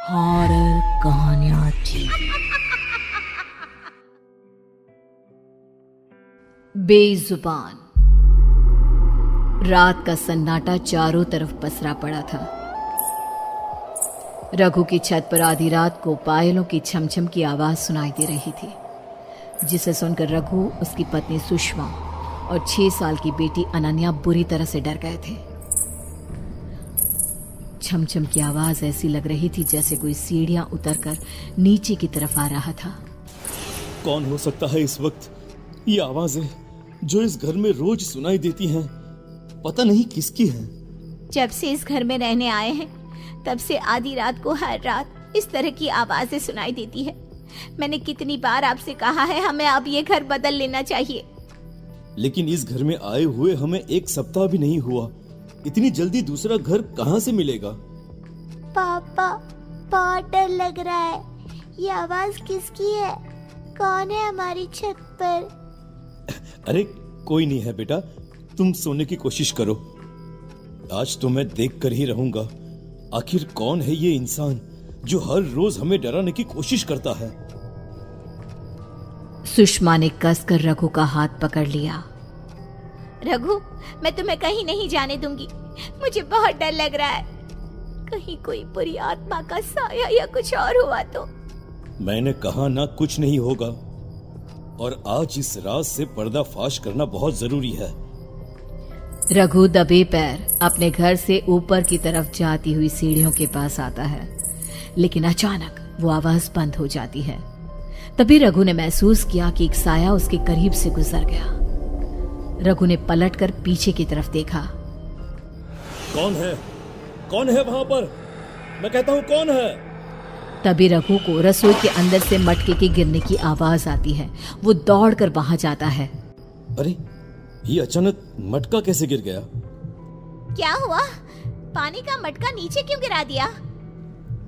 Horror कहानियां TV. बेजुबान। रात का सन्नाटा चारों तरफ पसरा पड़ा था। रघु की छत पर आधी रात को पायलों की छमछम की आवाज सुनाई दे रही थी, जिसे सुनकर रघु, उसकी पत्नी सुषमा और 6 साल की बेटी अनन्या बुरी तरह से डर गए थे। छमछम की आवाज ऐसी लग रही थी जैसे कोई सीढ़ियां उतरकर नीचे की तरफ आ रहा था। कौन हो सकता है इस वक्त? ये आवाजें जो इस घर में रोज सुनाई देती हैं, पता नहीं किसकी हैं। जब से इस घर में रहने आए हैं तब से आधी रात को हर रात इस तरह की आवाजें सुनाई देती है। मैंने कितनी बार आपसे कहा है हमें अब ये घर बदल लेना चाहिए। लेकिन इस घर में आए हुए हमें 1 सप्ताह भी नहीं हुआ। इतनी जल्दी दूसरा घर कहाँ से मिलेगा? पापा, बहुत डर लग रहा है। ये आवाज किसकी है? कौन है हमारी छत पर? अरे कोई नहीं है बेटा, तुम सोने की कोशिश करो। आज तो मैं देख कर ही रहूंगा आखिर कौन है ये इंसान जो हर रोज हमें डराने की कोशिश करता है। सुषमा ने कसकर रघु का हाथ पकड़ लिया। रघु, मैं तुम्हें कहीं नहीं जाने दूंगी। मुझे बहुत डर लग रहा है। कहीं कोई बुरी आत्मा का साया या कुछ और हुआ तो। मैंने कहा ना कुछ नहीं होगा, और आज इस राज से पर्दाफाश करना बहुत जरूरी है। रघु दबे पैर अपने घर से ऊपर की तरफ जाती हुई सीढ़ियों के पास आता है, लेकिन अचानक वो आवाज बंद हो जाती है। तभी रघु ने महसूस किया कि एक साया उसके करीब से गुजर गया। रघु ने पलटकर पीछे की तरफ देखा। कौन है? कौन है वहां पर? मैं कहता हूं कौन है? तभी रघु को रसोई के अंदर से मटके के गिरने की आवाज आती है। वो दौड़कर वहां जाता है। अरे ये अचानक मटका कैसे गिर गया? क्या हुआ? पानी का मटका नीचे क्यों गिरा दिया?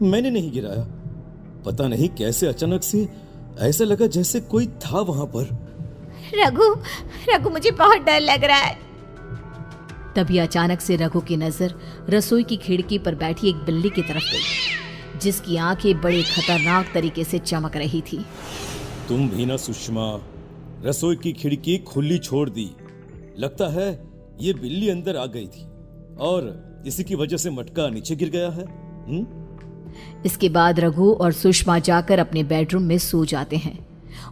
मैंने नहीं गिराया। पता नहीं कैसे अचानक से ऐसा लगा जैसे कोई था वहां पर। रघु, मुझे बहुत डर लग रहा है। तभी अचानक से रघु की नजर रसोई की खिड़की पर बैठी एक बिल्ली की तरफ गई, जिसकी आंखें बड़े खतरनाक तरीके से चमक रही थी। तुम भी ना सुषमा, रसोई की खिड़की खुली छोड़ दी। लगता है ये बिल्ली अंदर आ गई थी और इसी की वजह से मटका नीचे गिर गया है। इसके बाद रघु और सुषमा जाकर अपने बेडरूम में सो जाते हैं।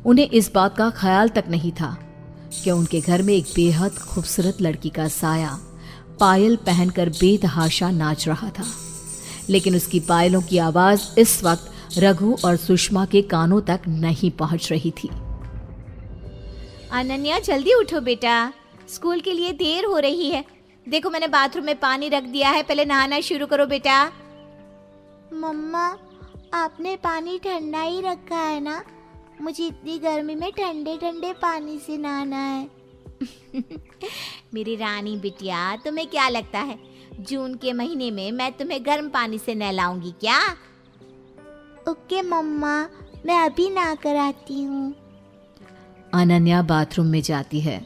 उन्हें इस बात का ख्याल तक नहीं था कि उनके घर में एक बेहद खूबसूरत लड़की का साया पायल पहनकर बेतहाशा नाच रहा था। लेकिन उसकी पायलों की आवाज इस वक्त रघु और सुषमा के कानों तक नहीं पहुंच रही थी। अनन्या, जल्दी उठो बेटा, स्कूल के लिए देर हो रही है। देखो मैंने बाथरूम में पानी रख दिया है, पहले नहाना शुरू करो बेटा। मम्मा, आपने पानी ठंडा ही रखा है ना? मुझे इतनी गर्मी में ठंडे ठंडे पानी से नहाना है। मेरी रानी बिटिया, तुम्हें क्या लगता है जून के महीने में मैं तुम्हें गर्म पानी से नहलाऊंगी क्या? ओके मम्मा, मैं अभी नहा कर आती हूँ। अनन्या बाथरूम में जाती है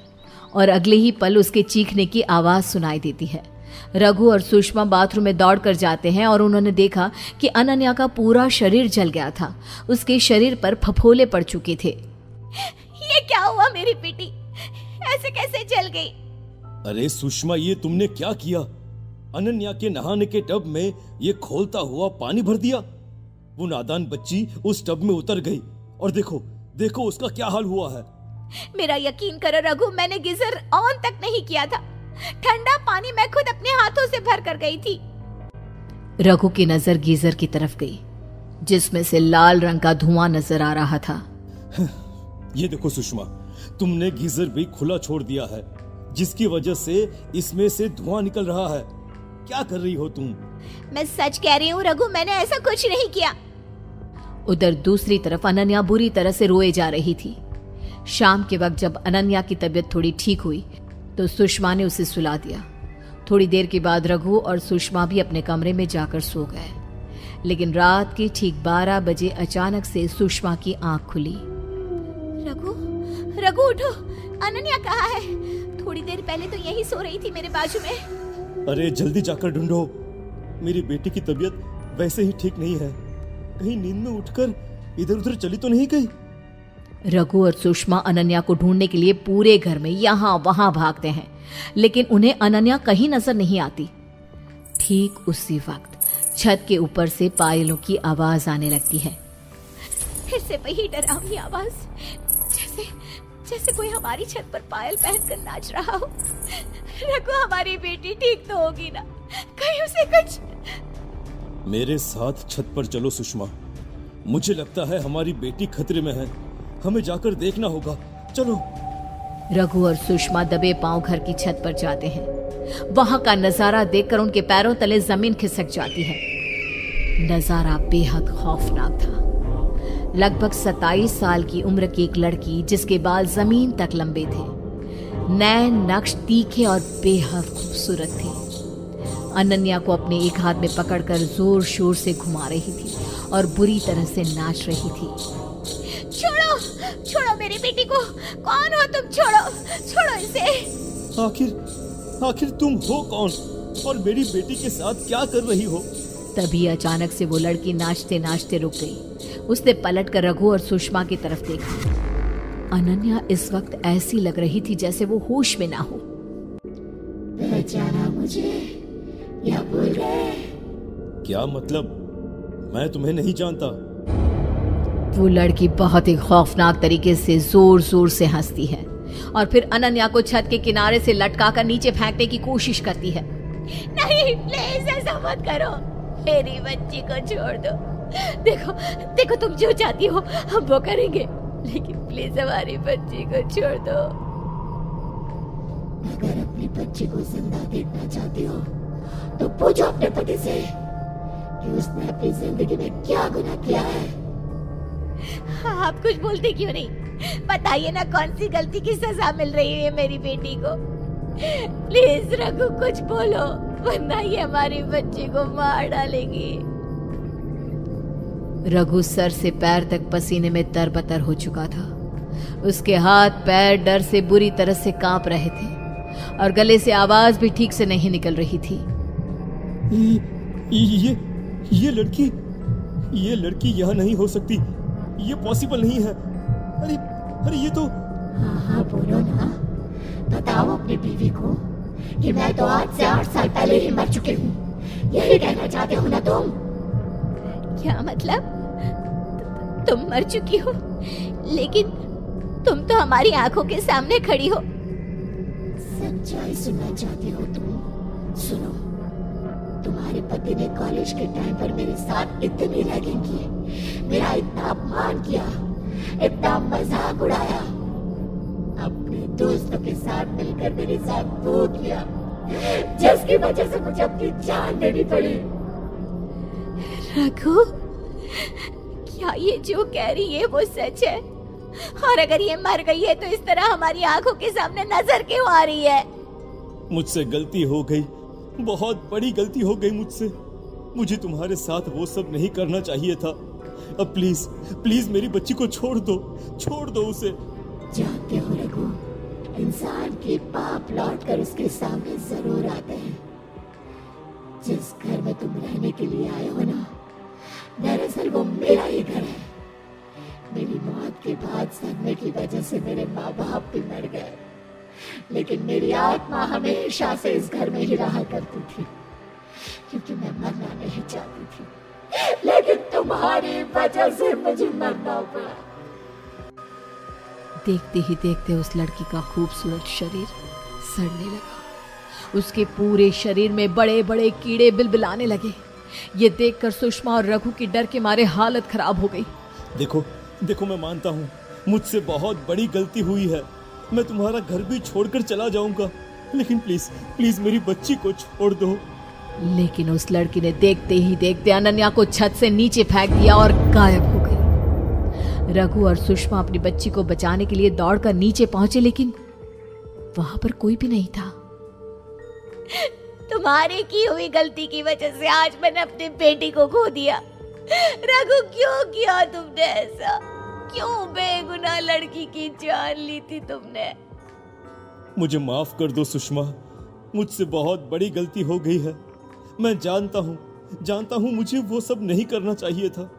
और अगले ही पल उसके चीखने की आवाज सुनाई देती है। रघु और सुषमा बाथरूम में दौड़कर जाते हैं और उन्होंने देखा कि अनन्या का पूरा शरीर जल गया था। उसके शरीर पर फफोले पड़ चुके थे। ये क्या हुआ मेरी बेटी? ऐसे कैसे जल गई? अरे सुषमा, ये तुमने क्या किया? अनन्या के नहाने के टब में ये खोलता हुआ पानी भर दिया। वो नादान बच्ची उस टब में उतर गई और देखो देखो उसका क्या हाल हुआ है। मेरा यकीन करो रघु, मैंने गीजर ऑन तक नहीं किया था। ठंडा पानी मैं खुद अपने हाथों से भर कर गई थी। रघु की नजर गीजर की तरफ गई, जिसमें से लाल रंग का धुआं नजर आ रहा था। ये देखो सुषमा, तुमने गीजर भी खुला छोड़ दिया है, जिसकी वजह से इसमें से धुआं निकल रहा है। क्या कर रही हो तुम? मैं सच कह रही हूँ रघु, मैंने ऐसा कुछ नहीं किया। उधर दूसरी तरफ अनन्या बुरी तरह से रोए जा रही थी। शाम के वक्त जब अनन्या की तबीयत थोड़ी ठीक हुई तो सुषमा ने उसे सुला दिया। थोड़ी देर के बाद रघु और सुषमा भी अपने कमरे में जाकर सो गए। लेकिन रात के ठीक 12 बजे अचानक से सुषमा की आंख खुली। रघु उठो, अनन्या कहाँ है? थोड़ी देर पहले तो यही सो रही थी मेरे बाजू में। अरे जल्दी जाकर ढूंढो, मेरी बेटी की तबीयत वैसे ही ठीक नहीं है। कहीं नींद में उठकर इधर उधर चली तो नहीं गई? रघु और सुषमा अनन्या को ढूंढने के लिए पूरे घर में यहाँ वहां भागते हैं, लेकिन उन्हें अनन्या कहीं नजर नहीं आती। ठीक उसी वक्त छत के ऊपर से पायलों की आवाज आने लगती है। फिर से वही डरावनी आवाज, जैसे जैसे कोई हमारी छत पर पायल पहनकर नाच रहा हो। रघु, हमारी बेटी ठीक तो होगी ना? कहीं उसे कुछ... मेरे साथ छत पर चलो सुषमा, मुझे लगता है हमारी बेटी खतरे में है, हमें जाकर देखना होगा, चलो। रघु और सुषमा दबे पांव घर की छत पर जाते हैं। वहां का नजारा देखकर उनके पैरों तले जमीन खिसक जाती है। नजारा बेहद खौफनाक था। लगभग 27 साल की उम्र की एक लड़की, जिसके बाल जमीन तक लंबे थे, नैन नक्श तीखे और बेहद खूबसूरत थे, अनन्या को अपने एक हाथ में पकड़कर जोर शोर से घुमा रही थी और बुरी तरह से नाच रही थी। छोड़ो, छोड़ो मेरी बेटी को। कौन हो तुम? छोड़ो, छोड़ो इसे। आखिर तुम हो कौन और मेरी बेटी के साथ क्या कर रही हो? तभी अचानक से वो लड़की नाचते नाचते रुक गई। उसने पलटकर रघु और सुषमा की तरफ देखा। अनन्या इस वक्त ऐसी लग रही थी जैसे वो होश में ना हो। पहचाना मुझे या भूल गए? क्या मतलब? मैं तुम्हें नहीं जानता। वो लड़की बहुत ही खौफनाक तरीके से जोर जोर से हंसती है और फिर अनन्या को छत के किनारे से लटकाकर नीचे फेंकने की कोशिश करती है। नहीं, प्लीज ऐसा मत करो। मेरी बच्ची को छोड़ दो। देखो, देखो, तुम जो चाहती हो हम वो करेंगे, लेकिन प्लीज हमारी बच्ची को छोड़ दो। अगर अपनी बच्ची को जिंदा देखना चाहती हो तो पूछो अपने पति से कि उसने अपनी जिंदगी में क्या गुनाह किया है। आप कुछ बोलते क्यों नहीं? बताइए ना, कौन सी गलती की सजा मिल रही है मेरी बेटी को? प्लीज रघु, कुछ बोलो, वरना ये हमारी बच्ची को मार डालेगी। रघु सर से पैर तक पसीने में तरबतर हो चुका था। उसके हाथ पैर डर से बुरी तरह से कांप रहे थे और गले से आवाज भी ठीक से नहीं निकल रही थी। ये लड़की यहाँ नहीं हो सकती, ये पॉसिबल नहीं है। अरे ये तो... हाँ, बोलो ना, बताओ अपनी बीवी को कि मैं तो आज से 8 साल पहले ही मर चुकी हूँ। यही कहना चाहते हो ना तुम? क्या मतलब? तुम मर चुकी हो, लेकिन तुम तो हमारी आंखों के सामने खड़ी हो। सच्चाई सुनना चाहती हो तुम? सुनो, तुम्हारे पति ने कॉलेज के टाइम पर मेरे साथ इतनी रैगिंग की, मेरा इतना अपमान किया, इतना मजाक उड़ाया, अपने दोस्तों के साथ मिलकर मेरे साथ वो किया, जिसकी वजह से मुझे अपनी जान देनी पड़ी। रघु, क्या ये जो कह रही है वो सच है? और अगर ये मर गई है तो इस तरह हमारी आंखों के सामने नजर क्यों आ रही है? मुझसे गलती हो गई, बहुत बड़ी गलती हो गई मुझसे। मुझे तुम्हारे साथ वो सब नहीं करना चाहिए था। अब प्लीज प्लीज मेरी बच्ची को छोड़ दो उसे। जानते हो रघु, इंसान के पाप लौट कर उसके सामने जरूर आते हैं। जिस घर में तुम रहने के लिए आए हो ना, दरअसल वो मेरा ही घर है। मेरी मौत के बाद सदमे की वजह से मेरे माँ बाप भी मर गए, लेकिन मेरी आत्मा हमेशा से इस घर में ही रहा करती थी, क्योंकि मैं मरना नहीं चाहती थी, लेकिन तुम्हारी वजह से मुझे मरना पड़ा। देखते ही देखते उस लड़की का खूबसूरत शरीर सड़ने लगा। उसके पूरे शरीर में बड़े बड़े कीड़े बिलबिलाने लगे। ये देखकर सुषमा और रघु की डर के मारे हालत खराब हो गई। देखो मैं मानता हूँ मुझसे बहुत बड़ी गलती हुई है। मैं तुम्हारा घर भी छोड़कर चला जाऊंगा, लेकिन प्लीज प्लीज मेरी बच्ची को छोड़ दो। लेकिन उस लड़की ने देखते ही देखते अनन्या को छत से नीचे फेंक दिया और गायब हो गई। रघु और सुषमा अपनी बच्ची को बचाने के लिए दौड़कर नीचे पहुंचे, लेकिन वहां पर कोई भी नहीं था। तुम्हारी की हुई गलती की वजह से आज मैंने अपनी बेटी को खो दिया। रघु, क्यों किया तुमने ऐसा? क्यों बेगुनाह लड़की की जान ली थी तुमने? मुझे माफ कर दो सुषमा, मुझसे बहुत बड़ी गलती हो गई है। मैं जानता हूँ मुझे वो सब नहीं करना चाहिए था,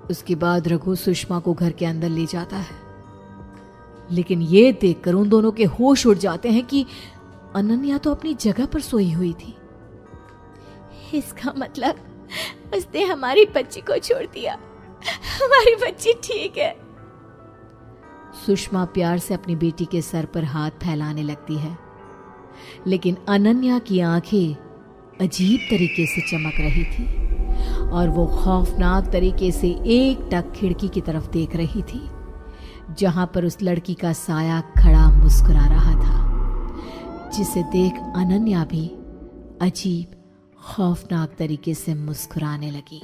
उसके बाद रघु सुषमा को घर के अंदर ले जाता है, लेकिन ये देखकर उन दोनों के होश उड़ जाते हैं कि अनन्या तो अपनी जगह पर सोई हुई थी। इसका मतलब उसने हमारी बच्ची को छोड़ दिया। हमारी बच्ची ठीक है। सुषमा प्यार से अपनी बेटी के सर पर हाथ फैलाने लगती है, लेकिन अनन्या की आंखें अजीब तरीके से चमक रही थी और वो खौफनाक तरीके से एकटक खिड़की की तरफ देख रही थी, जहां पर उस लड़की का साया खड़ा मुस्कुरा रहा था, जिसे देख अनन्या भी अजीब खौफनाक तरीके से मुस्कुराने लगी।